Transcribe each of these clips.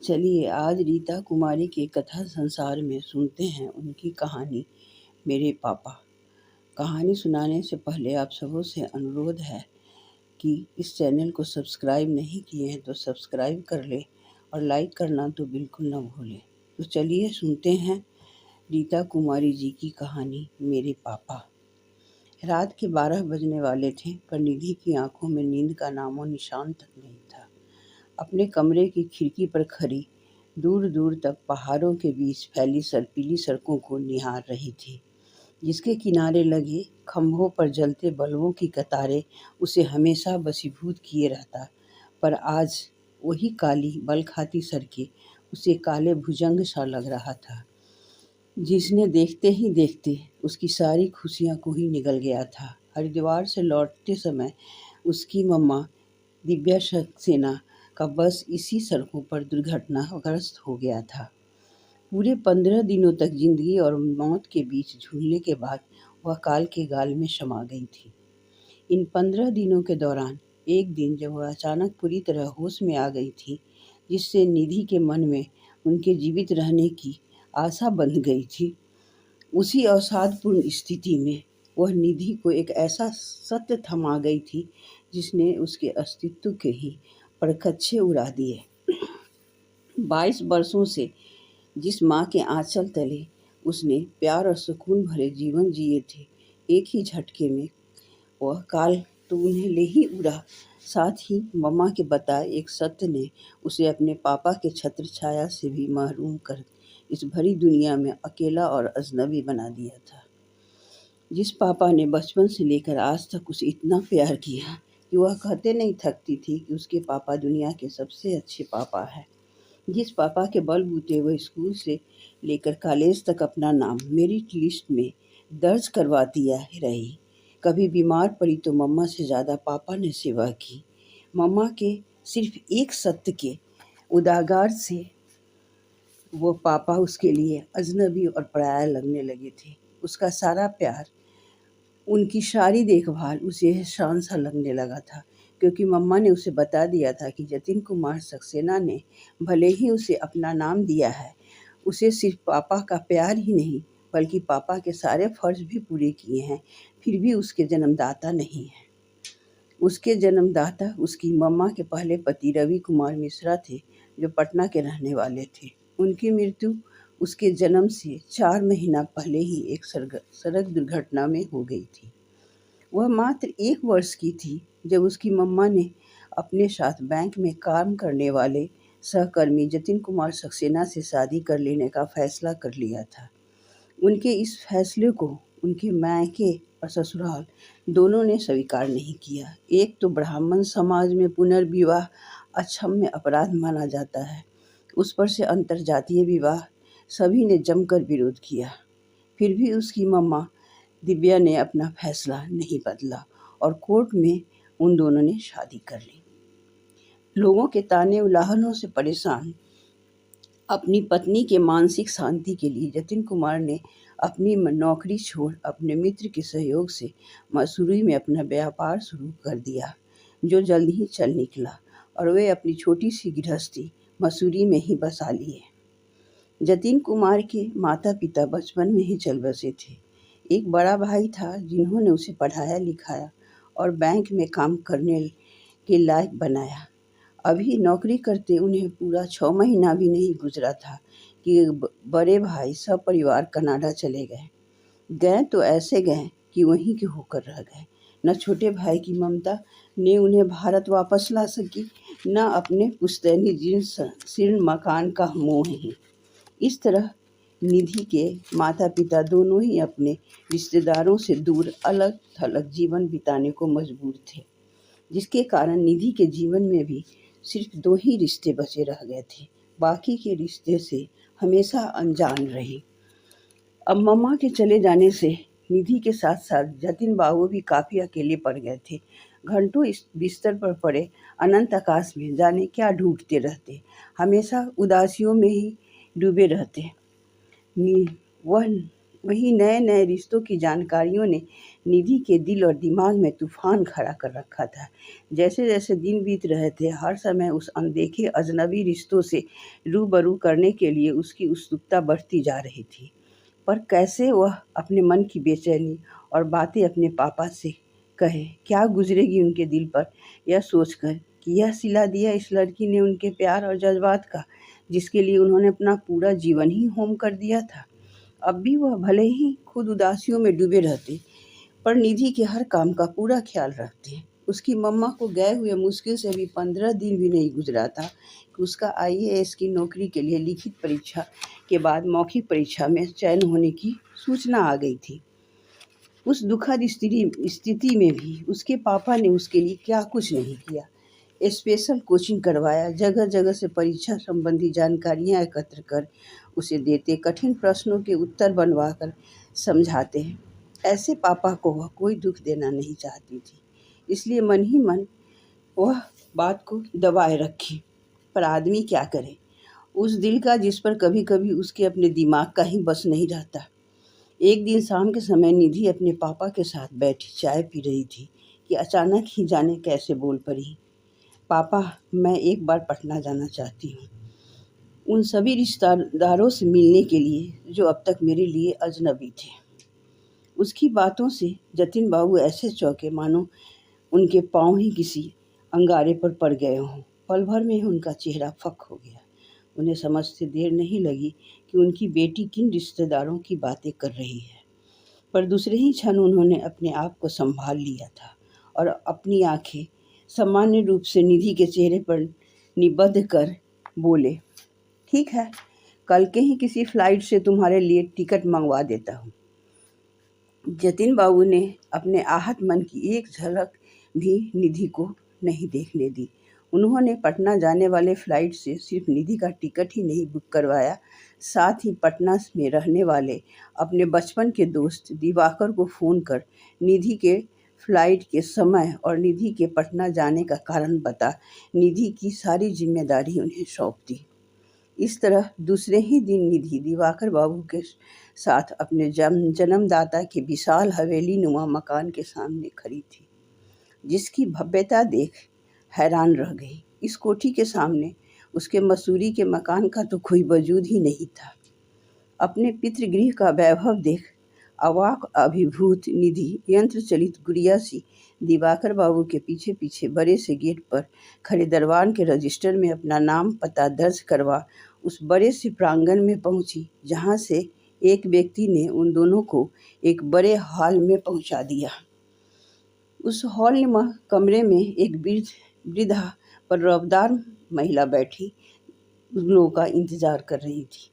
चलिए आज रीता कुमारी के कथा संसार में सुनते हैं उनकी कहानी मेरे पापा। कहानी सुनाने से पहले आप सबों से अनुरोध है कि इस चैनल को सब्सक्राइब नहीं किए हैं तो सब्सक्राइब कर लें और लाइक करना तो बिल्कुल ना भूलें। तो चलिए सुनते हैं रीता कुमारी जी की कहानी मेरे पापा। रात के 12 बजने वाले थे पर निधि की आंखों में नींद का नामो निशान तक नहीं था। अपने कमरे की खिड़की पर खड़ी दूर दूर तक पहाड़ों के बीच फैली सर्पीली सड़कों को निहार रही थी, जिसके किनारे लगे खंभों पर जलते बल्बों की कतारें उसे हमेशा वशीभूत किए रहता। पर आज वही काली बल खाती सड़कें उसे काले भुजंग सा लग रहा था, जिसने देखते ही देखते उसकी सारी खुशियां को ही निगल गया था। हरिद्वार से लौटते समय उसकी मम्मा दिव्या सक्सेना का बस इसी सड़कों पर दुर्घटनाग्रस्त हो गया था। पूरे 15 दिनों तक जिंदगी और मौत के बीच झूलने के बाद वह काल के गाल में समा गई थी। इन 15 दिनों के दौरान एक दिन जब वह अचानक पूरी तरह होश में आ गई थी, जिससे निधि के मन में उनके जीवित रहने की आशा बंध गई थी, उसी अवसादपूर्ण स्थिति में वह निधि को एक ऐसा सत्य थमा गई थी जिसने उसके अस्तित्व के ही परखच्चे उड़ा दिए। 22 वर्षों से जिस माँ के आंचल तले उसने प्यार और सुकून भरे जीवन जिए थे, एक ही झटके में वह काल तो उन्हें ले ही उड़ा, साथ ही मम्मा के बताए एक सत्य ने उसे अपने पापा के छत्र छाया से भी महरूम कर इस भरी दुनिया में अकेला और अजनबी बना दिया था। जिस पापा ने बचपन से लेकर आज तक उसे इतना प्यार किया कि वह कहते नहीं थकती थी कि उसके पापा दुनिया के सबसे अच्छे पापा हैं। जिस पापा के बलबूते वह स्कूल से लेकर कॉलेज तक अपना नाम मेरिट लिस्ट में दर्ज करवाती रही। कभी बीमार पड़ी तो मम्मा से ज़्यादा पापा ने सेवा की। मम्मा के सिर्फ एक सत्य के उदागार से वो पापा उसके लिए अजनबी और पराया लगने लगे थे। उसका सारा प्यार, उनकी सारी देखभाल उसे एहसान सा लगने लगा था, क्योंकि मम्मा ने उसे बता दिया था कि जतिन कुमार सक्सेना ने भले ही उसे अपना नाम दिया है, उसे सिर्फ पापा का प्यार ही नहीं बल्कि पापा के सारे फर्ज भी पूरे किए हैं, फिर भी उसके जन्मदाता नहीं है। उसके जन्मदाता उसकी मम्मा के पहले पति रवि कुमार मिश्रा थे, जो पटना के रहने वाले थे। उनकी मृत्यु उसके जन्म से 4 महीना पहले ही एक सड़क दुर्घटना में हो गई थी। वह मात्र 1 वर्ष की थी जब उसकी मम्मा ने अपने साथ बैंक में काम करने वाले सहकर्मी जतिन कुमार सक्सेना से शादी कर लेने का फैसला कर लिया था। उनके इस फैसले को उनके मायके और ससुराल दोनों ने स्वीकार नहीं किया। एक तो ब्राह्मण समाज में पुनर्विवाह अक्षम्य अपराध माना जाता है, उस पर से अंतरजातीय विवाह सभी ने जमकर विरोध किया। फिर भी उसकी मम्मा दिव्या ने अपना फैसला नहीं बदला और कोर्ट में उन दोनों ने शादी कर ली। लोगों के ताने उलाहनों से परेशान अपनी पत्नी के मानसिक शांति के लिए जतिन कुमार ने अपनी नौकरी छोड़ अपने मित्र के सहयोग से मसूरी में अपना व्यापार शुरू कर दिया, जो जल्द ही चल निकला और वे अपनी छोटी सी गृहस्थी मसूरी में ही बसा लिए। जतिन कुमार के माता पिता बचपन में ही चल बसे थे। एक बड़ा भाई था जिन्होंने उसे पढ़ाया लिखाया और बैंक में काम करने के लायक बनाया। अभी नौकरी करते उन्हें पूरा 6 महीना भी नहीं गुजरा था कि बड़े भाई सब परिवार कनाडा चले गए। गए तो ऐसे गए कि वहीं के होकर रह गए। न छोटे भाई की ममता ने उन्हें भारत वापस ला सकी, न अपने पुश्तैनी जीर्ण मकान का मोह ही। इस तरह निधि के माता पिता दोनों ही अपने रिश्तेदारों से दूर अलग थलग जीवन बिताने को मजबूर थे, जिसके कारण निधि के जीवन में भी सिर्फ 2 ही रिश्ते बचे रह गए थे। बाकी के रिश्ते से हमेशा अनजान रही। अब मम्मा के चले जाने से निधि के साथ साथ जतिन बाबू भी काफ़ी अकेले पड़ गए थे। घंटों इस बिस्तर पर पड़े अनंत आकाश में जाने क्या ढूंढते रहते, हमेशा उदासियों में ही डूबे रहते। वह वही नए नए रिश्तों की जानकारियों ने निधि के दिल और दिमाग में तूफान खड़ा कर रखा था। जैसे जैसे दिन बीत रहे थे, हर समय उस अनदेखे अजनबी रिश्तों से रूबरू करने के लिए उसकी उत्सुकता बढ़ती जा रही थी। पर कैसे वह अपने मन की बेचैनी और बातें अपने पापा से कहे, क्या गुजरेगी उनके दिल पर, यह सोचकर कि यह सिला दिया इस लड़की ने उनके प्यार और जज्बात का, जिसके लिए उन्होंने अपना पूरा जीवन ही होम कर दिया था। अब भी वह भले ही खुद उदासियों में डूबे रहते, पर निधि के हर काम का पूरा ख्याल रखते। उसकी मम्मा को गए हुए मुश्किल से अभी 15 दिन भी नहीं गुजरा था कि उसका IAS की नौकरी के लिए लिखित परीक्षा के बाद मौखिक परीक्षा में चयन होने की सूचना आ गई थी। उस दुखद स्थिति में भी उसके पापा ने उसके लिए क्या कुछ नहीं किया। स्पेशल कोचिंग करवाया, जगह जगह से परीक्षा संबंधी जानकारियां एकत्र कर उसे देते, कठिन प्रश्नों के उत्तर बनवा कर समझाते हैं। ऐसे पापा को वह कोई दुख देना नहीं चाहती थी, इसलिए मन ही मन वह बात को दबाए रखी। पर आदमी क्या करे, उस दिल का जिस पर कभी कभी उसके अपने दिमाग का ही बस नहीं रहता। एक दिन शाम के समय निधि अपने पापा के साथ बैठी चाय पी रही थी कि अचानक ही जाने कैसे बोल पड़ी, पापा, मैं एक बार पटना जाना चाहती हूँ, उन सभी रिश्तेदारों से मिलने के लिए जो अब तक मेरे लिए अजनबी थे। उसकी बातों से जतिन बाबू ऐसे चौंके मानो उनके पाँव ही किसी अंगारे पर पड़ गए हों। पल भर में ही उनका चेहरा फक हो गया। उन्हें समझते देर नहीं लगी कि उनकी बेटी किन रिश्तेदारों की बातें कर रही है, पर दूसरे ही क्षण उन्होंने अपने आप को संभाल लिया था और अपनी आंखें सामान्य रूप से निधि के चेहरे पर निबद्ध कर बोले, ठीक है, कल के ही किसी फ्लाइट से तुम्हारे लिए टिकट मंगवा देता हूँ। जतिन बाबू ने अपने आहत मन की एक झलक भी निधि को नहीं देखने दी। उन्होंने पटना जाने वाले फ्लाइट से सिर्फ निधि का टिकट ही नहीं बुक करवाया, साथ ही पटना में रहने वाले अपने बचपन के दोस्त दिवाकर को फ़ोन कर निधि के फ्लाइट के समय और निधि के पटना जाने का कारण बता निधि की सारी जिम्मेदारी उन्हें सौंप दी। इस तरह दूसरे ही दिन निधि दिवाकर बाबू के साथ अपने जन्मदाता के विशाल हवेली नुमा मकान के सामने खड़ी थी, जिसकी भव्यता देख हैरान रह गई। इस कोठी के सामने उसके मसूरी के मकान का तो कोई वजूद ही नहीं था। अपने पितृगृह का वैभव देख अवाक अभिभूत निधि यंत्र चलित गुड़िया सी दिवाकर बाबू के पीछे पीछे बड़े से गेट पर खड़े दरबार के रजिस्टर में अपना नाम पता दर्ज करवा उस बड़े से प्रांगण में पहुंची, जहां से एक व्यक्ति ने उन दोनों को एक बड़े हॉल में पहुंचा दिया। उस हॉल में कमरे में एक वृद्धा पर रौबदार महिला बैठी उन लोगों का इंतजार कर रही थी।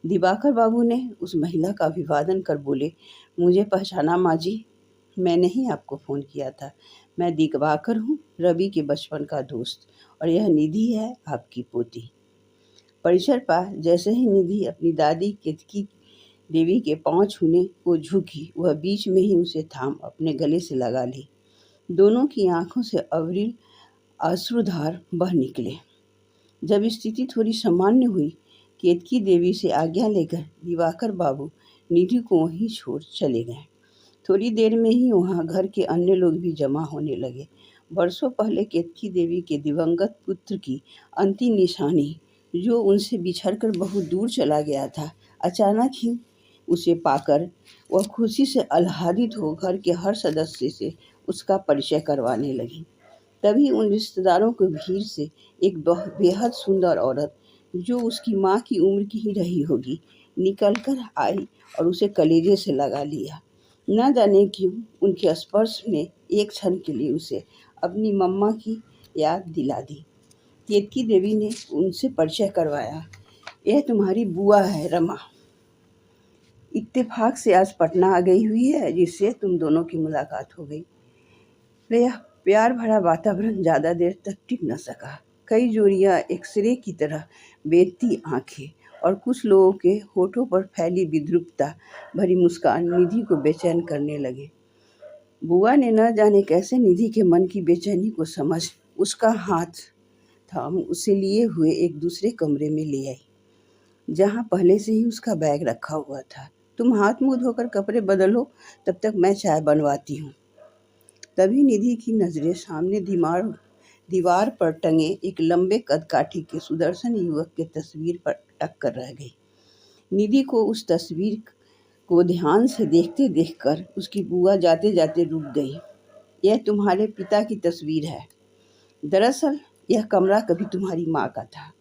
दिवाकर बाबू ने उस महिला का अभिवादन कर बोले, मुझे पहचाना माँ जी? मैंने ही आपको फ़ोन किया था। मैं दिवाकर हूँ, रवि के बचपन का दोस्त, और यह निधि है आपकी पोती। परिसर पा जैसे ही निधि अपनी दादी केतकी देवी के पाँव छूने को झुकी, वह बीच में ही उसे थाम अपने गले से लगा ली। दोनों की आंखों से अविरल अश्रुधार बह निकले। जब स्थिति थोड़ी सामान्य हुई, केतकी देवी से आज्ञा लेकर दिवाकर बाबू निधि को वहीं छोड़ चले गए। थोड़ी देर में ही वहाँ घर के अन्य लोग भी जमा होने लगे। वर्षों पहले केतकी देवी के दिवंगत पुत्र की अंतिम निशानी, जो उनसे बिछड़कर बहुत दूर चला गया था, अचानक ही उसे पाकर वह खुशी से आह्लादित हो घर के हर सदस्य से उसका परिचय करवाने लगी। तभी उन रिश्तेदारों की भीड़ से एक बेहद सुंदर औरत, जो उसकी माँ की उम्र की ही रही होगी, निकलकर आई और उसे कलेजे से लगा लिया। न जाने क्यों उनके स्पर्श ने एक क्षण के लिए उसे अपनी मम्मा की याद दिला दी। केतकी देवी ने उनसे परिचय करवाया, यह तुम्हारी बुआ है रमा, इत्तेफाक से आज पटना आ गई हुई है, जिससे तुम दोनों की मुलाकात हो गई। यह प्यार भरा वातावरण ज़्यादा देर तक टिक न सका। कई जोड़ियां एक्सरे की तरह बेनती आंखें और कुछ लोगों के होठों पर फैली विद्रूपता भरी मुस्कान निधि को बेचैन करने लगे। बुआ ने न जाने कैसे निधि के मन की बेचैनी को समझ उसका हाथ थाम उसे लिए हुए एक दूसरे कमरे में ले आई, जहाँ पहले से ही उसका बैग रखा हुआ था। तुम हाथ मुंह धोकर कपड़े बदलो, तब तक मैं चाय बनवाती हूँ। तभी निधि की नजरें सामने दीवार पर टंगे एक लंबे कदकाठी के सुदर्शन युवक के तस्वीर पर अटक कर रह गई। निधि को उस तस्वीर को ध्यान से देखते देखकर उसकी बुआ जाते जाते रुक गई। यह तुम्हारे पिता की तस्वीर है। दरअसल यह कमरा कभी तुम्हारी माँ का था।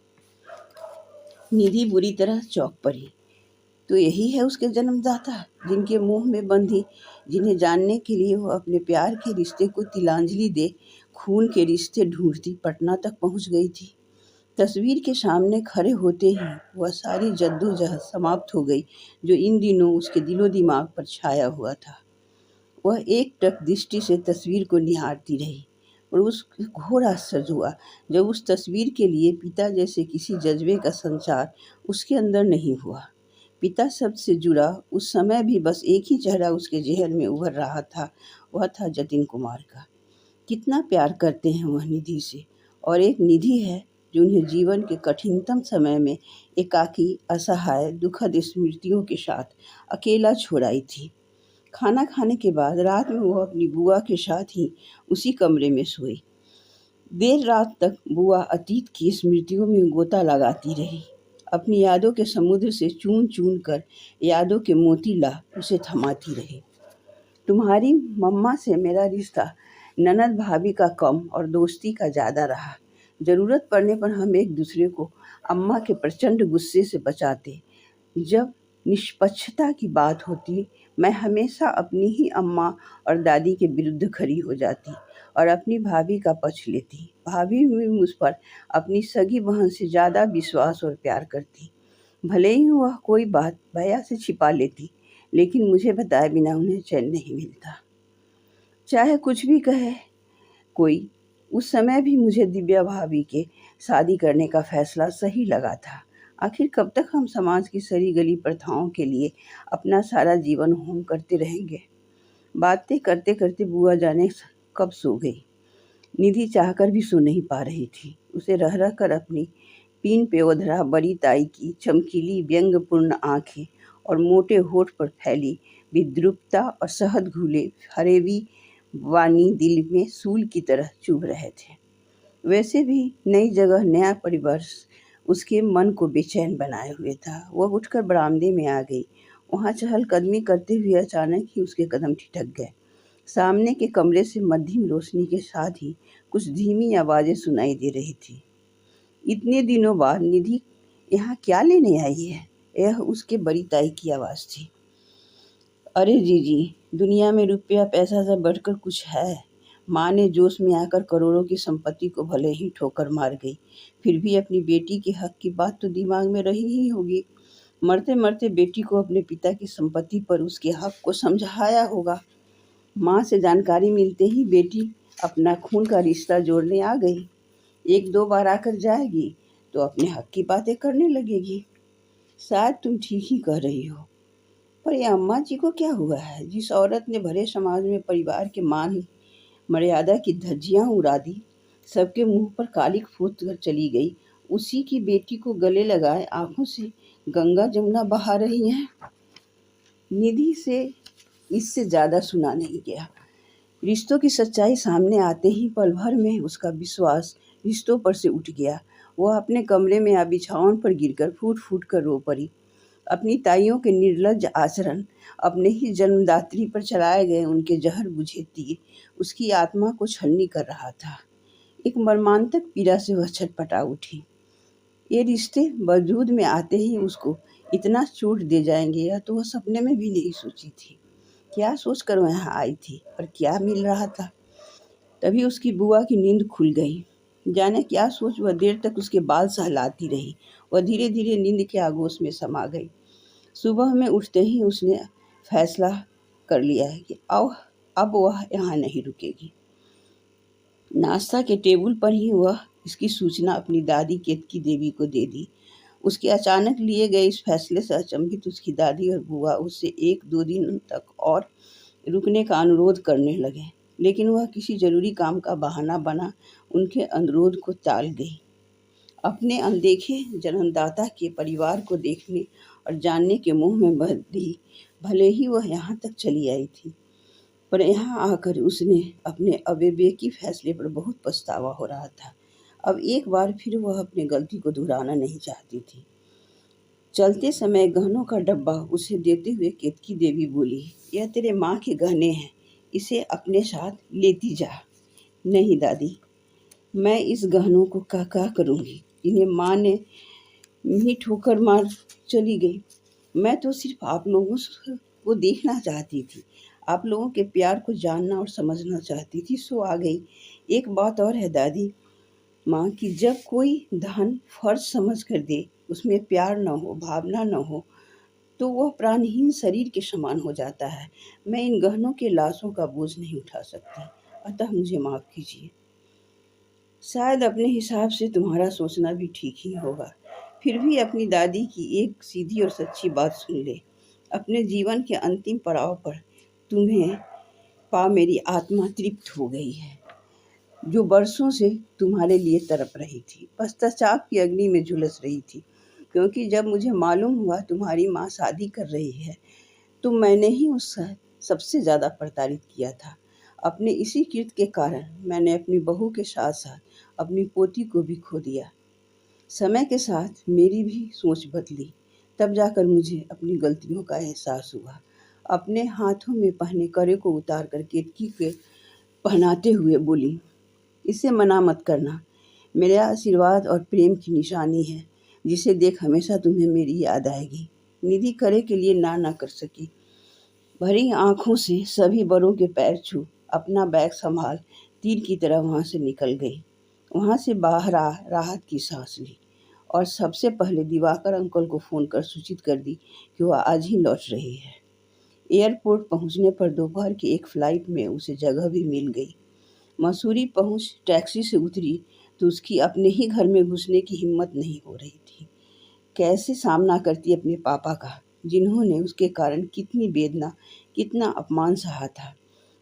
निधि बुरी तरह चौंक पड़ी। तो यही है उसके जन्मदाता, जिनके मुंह में बंधी, जिन्हें जानने के लिए वो अपने प्यार के रिश्ते को तिलांजलि दे खून के रिश्ते ढूंढती पटना तक पहुंच गई थी। तस्वीर के सामने खड़े होते ही वह सारी जद्दोजहद समाप्त हो गई जो इन दिनों उसके दिलो दिमाग पर छाया हुआ था। वह एकटक दृष्टि से तस्वीर को निहारती रही और उसको घोर आश्चर्य हुआ जब उस तस्वीर के लिए पिता जैसे किसी जज्बे का संचार उसके अंदर नहीं हुआ। पिता शब्द से जुड़ा उस समय भी बस एक ही चेहरा उसके ज़हन में उभर रहा था, वह था जतिन कुमार का। कितना प्यार करते हैं वह निधि से, और एक निधि है जो उन्हें जीवन के कठिनतम समय में एकाकी, असहाय, दुखद स्मृतियों के साथ अकेला छोड़ाई थी। खाना खाने के बाद रात में वह अपनी बुआ के साथ ही उसी कमरे में सोई। देर रात तक बुआ अतीत की स्मृतियों में गोता लगाती रही। अपनी यादों के समुद्र से चून चून कर यादों के मोती ला उसे थमाती रही। तुम्हारी मम्मा से मेरा रिश्ता ननद भाभी का कम और दोस्ती का ज़्यादा रहा। ज़रूरत पड़ने पर हम एक दूसरे को अम्मा के प्रचंड गुस्से से बचाते। जब निष्पक्षता की बात होती, मैं हमेशा अपनी ही अम्मा और दादी के विरुद्ध खड़ी हो जाती और अपनी भाभी का पक्ष लेती। भाभी भी मुझ पर अपनी सगी बहन से ज़्यादा विश्वास और प्यार करती। भले ही वह कोई बात भैया से छिपा लेती, लेकिन मुझे बताए बिना उन्हें चैन नहीं मिलता। चाहे कुछ भी कहे कोई, उस समय भी मुझे दिव्या भाभी के शादी करने का फैसला सही लगा था। आखिर कब तक हम समाज की सरी गली प्रथाओं के लिए अपना सारा जीवन होम करते रहेंगे। बातें करते करते बुआ जाने कब सो गई। निधि चाहकर भी सो नहीं पा रही थी। उसे रह रह कर अपनी पीन पे ओढ़ा बड़ी ताई की चमकीली व्यंग्यपूर्ण आंखें और मोटे होठ पर फैली विद्रूपता और शहद घुले फरेबी वाणी दिल में सूल की तरह चुभ रहे थे। वैसे भी नई जगह, नया परिवार उसके मन को बेचैन बनाए हुए था। वह उठकर बरामदे में आ गई। वहाँ चहलकदमी करते हुए अचानक ही उसके कदम ठिठक गए। सामने के कमरे से मध्यम रोशनी के साथ ही कुछ धीमी आवाज़ें सुनाई दे रही थी। इतने दिनों बाद निधि यहाँ क्या लेने आई है? यह उसके बड़ी ताई की आवाज़ थी। अरे जीजी, दुनिया में रुपया पैसा से बढ़कर कुछ है? माँ ने जोश में आकर करोड़ों की संपत्ति को भले ही ठोकर मार गई, फिर भी अपनी बेटी के हक की बात तो दिमाग में रही ही होगी। मरते मरते बेटी को अपने पिता की संपत्ति पर उसके हक को समझाया होगा। माँ से जानकारी मिलते ही बेटी अपना खून का रिश्ता जोड़ने आ गई। एक दो बार आकर जाएगी तो अपने हक की बातें करने लगेगी। शायद तुम ठीक ही कह रही हो, पर ये अम्मा जी को क्या हुआ है? जिस औरत ने भले समाज में परिवार के मान मर्यादा की धज्जियां उड़ा दी, सबके मुंह पर कालिक फूंक कर चली गई, उसी की बेटी को गले लगाए आंखों से गंगा जमुना बहा रही हैं। निधि से इससे ज़्यादा सुना नहीं गया। रिश्तों की सच्चाई सामने आते ही पल भर में उसका विश्वास रिश्तों पर से उठ गया। वह अपने कमरे में बिछावन पर गिरकर फूट फूट कर रो पड़ी। अपनी ताइयों के निर्लज्ज आचरण, अपने ही जन्मदात्री पर चलाए गए उनके जहर बुझे तीर उसकी आत्मा को छलनी कर रहा था। एक मर्मांतक पीड़ा से वह छटपटा उठी। ये रिश्ते वजूद में आते ही उसको इतना चोट दे जाएंगे, या तो वह सपने में भी नहीं सोची थी। क्या सोचकर वह यहाँ आई थी और क्या मिल रहा था? तभी उसकी बुआ की नींद खुल गई। जाने क्या सोच वह देर तक उसके बाल सहलाती रही। वह धीरे धीरे नींद के आगोश में समा गई। सुबह में उठते ही उसने फैसला कर लिया है कि अब वह यहाँ नहीं रुकेगी। नाश्ता के टेबल पर ही वह इसकी सूचना अपनी दादी केतकी देवी को दे दी। उसके अचानक लिए गए इस फैसले से अचंभित उसकी दादी और बुआ उससे एक दो दिन तक और रुकने का अनुरोध करने लगे, लेकिन वह किसी जरूरी काम का बहाना बना उनके अनुरोध को टाल गई। अपने अनदेखे जन्मदाता के परिवार को देखने और जानने के मोह में बंधी भले ही वह यहाँ तक चली आई थी, पर यहाँ आकर उसने अपने अविवेकी फैसले पर बहुत पछतावा हो रहा था। अब एक बार फिर वह अपनी गलती को दोहराना नहीं चाहती थी। चलते समय गहनों का डब्बा उसे देते हुए केतकी देवी बोली, यह तेरे माँ के गहने हैं, इसे अपने साथ लेती जा। नहीं दादी, मैं इस गहनों को क्या करूँगी, इन्हें माँ ने ही ठोकर मार चली गई। मैं तो सिर्फ आप लोगों को देखना चाहती थी, आप लोगों के प्यार को जानना और समझना चाहती थी, सो आ गई। एक बात और है दादी माँ कि जब कोई धन फर्ज समझ कर दे, उसमें प्यार न हो, भावना न हो, तो वह प्राणहीन शरीर के समान हो जाता है। मैं इन गहनों के लाशों का बोझ नहीं उठा सकती, अतः मुझे माफ़ कीजिए। शायद अपने हिसाब से तुम्हारा सोचना भी ठीक ही होगा, फिर भी अपनी दादी की एक सीधी और सच्ची बात सुन ले। अपने जीवन के अंतिम पड़ाव पर तुम्हें पा मेरी आत्मा तृप्त हो गई है, जो बरसों से तुम्हारे लिए तड़प रही थी, पश्चाताप की अग्नि में झुलस रही थी। क्योंकि जब मुझे मालूम हुआ तुम्हारी माँ शादी कर रही है, तो मैंने ही उससे सबसे ज़्यादा प्रताड़ित किया था। अपने इसी कृत्य के कारण मैंने अपनी बहू के साथ साथ अपनी पोती को भी खो दिया। समय के साथ मेरी भी सोच बदली, तब जाकर मुझे अपनी गलतियों का एहसास हुआ। अपने हाथों में पहने कड़े को उतार कर केतकी के पहनाते हुए बोली, इसे मना मत करना, मेरा आशीर्वाद और प्रेम की निशानी है, जिसे देख हमेशा तुम्हें मेरी याद आएगी। निधि करे के लिए ना कर सकी, भरी आंखों से सभी बड़ों के पैर छू अपना बैग संभाल तीर की तरह वहां से निकल गई। वहां से बाहर आ राहत की सांस ली और सबसे पहले दिवाकर अंकल को फ़ोन कर सूचित कर दी कि वह आज ही लौट रही है। एयरपोर्ट पहुंचने पर दोपहर की एक फ़्लाइट में उसे जगह भी मिल गई। मसूरी पहुंच टैक्सी से उतरी तो उसकी अपने ही घर में घुसने की हिम्मत नहीं हो रही थी। कैसे सामना करती अपने पापा का, जिन्होंने उसके कारण कितनी वेदना, कितना अपमान सहा था।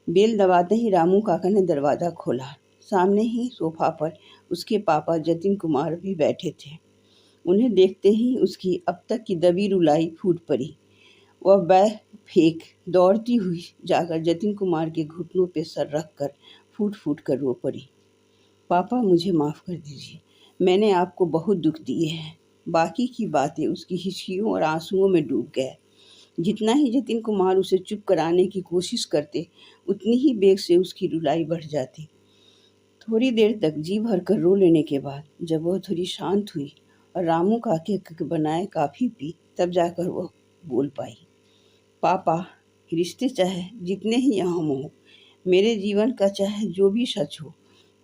बेल दबाते ही रामू काका ने दरवाज़ा खोला। सामने ही सोफा पर उसके पापा जतिन कुमार भी बैठे थे। उन्हें देखते ही उसकी अब तक की दबी रुलाई फूट पड़ी। वह बैग फेंक दौड़ती हुई जाकर जतिन कुमार के घुटनों पे सर रख कर फूट फूट कर रो पड़ी। पापा मुझे माफ़ कर दीजिए, मैंने आपको बहुत दुख दिए हैं। बाकी की बातें उसकी हिचकियों और आंसुओं में डूब गए। जितना ही जतिन कुमार उसे चुप कराने की कोशिश करते, उतनी ही बेग से उसकी रुलाई बढ़ जाती। थोड़ी देर तक जी भर कर रो लेने के बाद जब वह थोड़ी शांत हुई और रामू काके के बनाए काफ़ी पी, तब जाकर वह बोल पाई, पापा, रिश्ते चाहे जितने ही अहम हो, मेरे जीवन का चाहे जो भी सच हो,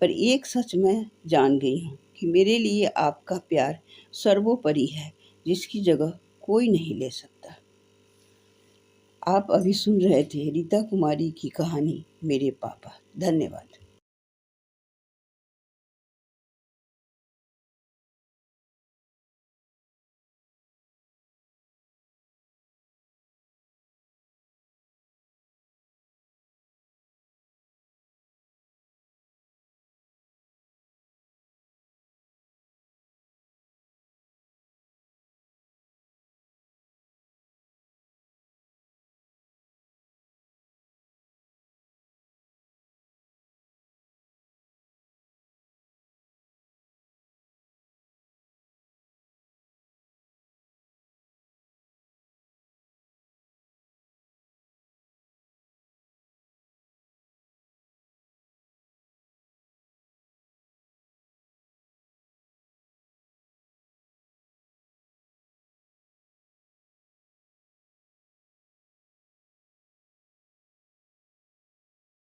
पर एक सच मैं जान गई हूँ कि मेरे लिए आपका प्यार सर्वोपरि है, जिसकी जगह कोई नहीं ले सकता। आप अभी सुन रहे थे रीता कुमारी की कहानी मेरे पापा। धन्यवाद।